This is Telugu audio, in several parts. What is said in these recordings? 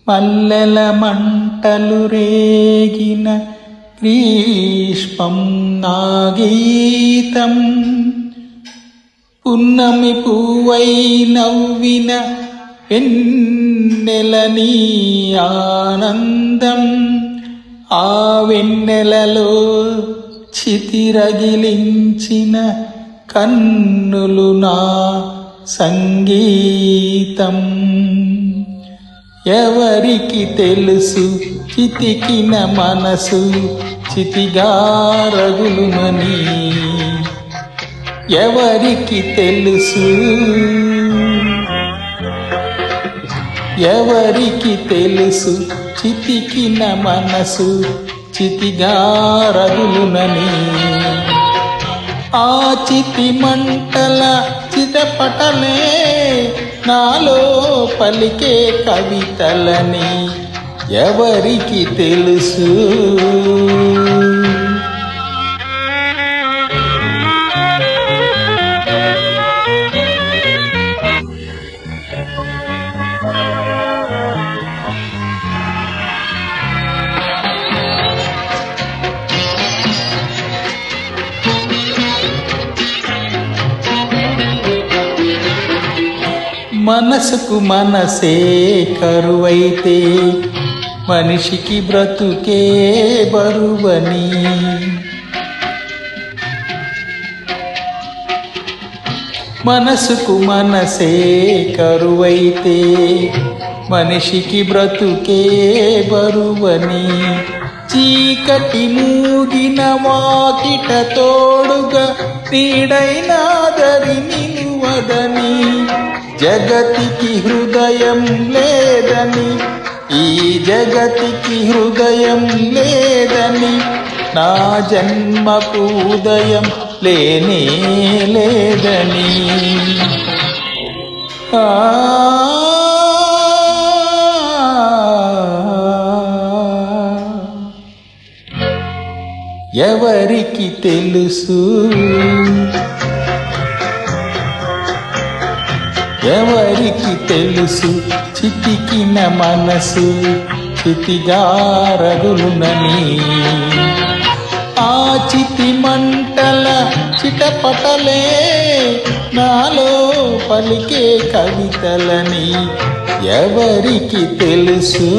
మల్లెల మంటలు రేగిన గ్రీష్మం నా గీతం, పున్నమి పువ్వై నవ్విన వెన్నెల నీ ఆనందం, ఆ వెన్నెలలో చితిరగిలించిన కన్నులు నా సంగీతం. ఎవరికి తెలుసు చితికిన మనసు చితిగా రగులుమని, ఎవరికి తెలుసు, ఎవరికి తెలుసు చితికిన మనసు చితిగా రగులునని. ఆ చితి మంటల చిటపటలే నాలో పలికే కవితలని ఎవరికి తెలుసు. మనసుకు మనసే కరువైతే మనిషికి బ్రతుకే బరువని, మనసుకు మనసే కరువైతే మనిషికి బ్రతుకే బరువని, చీకటి మూగిన వాకిట తోడుగా నీడైనాదరి నిలువదని, జగతికి హృదయం లేదని, ఈ జగతికి హృదయం లేదని, నా జన్మకు ఉదయం లేనే లేదని. ఎవరికి తెలుసు, ఎవరికి తెలుసు చితికిన మనసు చితిగా రగులునని. ఆ చితి మంటల చిటపటలే నాలో పలికే కవితలని ఎవరికి తెలుసు.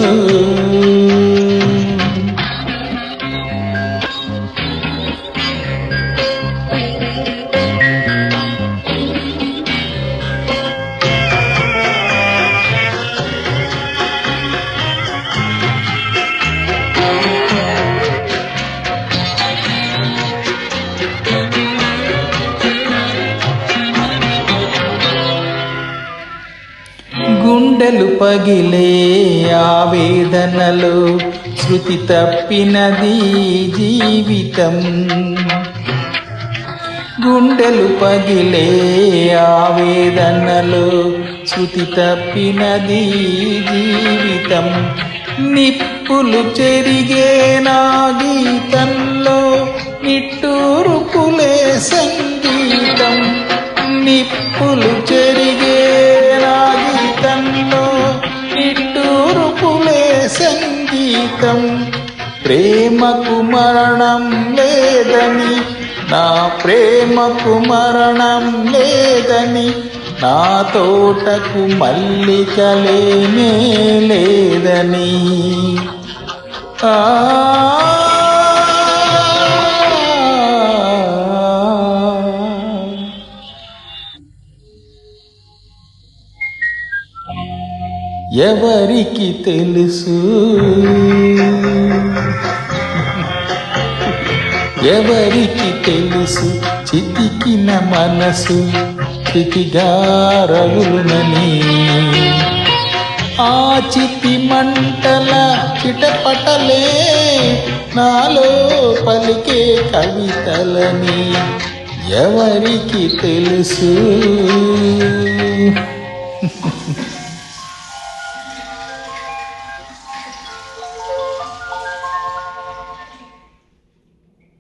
గుండెలు పగిలే ఆవేదనలో శృతి తప్పినది జీవితం, గుండెలు పగిలే ఆవేదనలో శృతి తప్పినది జీవితం. నిప్పులు చెరిగే నా గీతంలో నిట్టూర్పులే సంగీతం, నిప్పులు చెరిగే నా గీతంలో నిట్టూర్పులే సంగీతం. ప్రేమకు మరణం లేదని, నా ప్రేమకు మరణం లేదని, నా తోటకు మల్లికలేనే లేదని. ఎవరికి తెలుసు, ఎవరికి తెలుసు చితికిన మనసు చితిగా రగులునని. ఆ చితి మంటల చిటపటలే నాలో పలికే కవితలని ఎవరికి తెలుసు.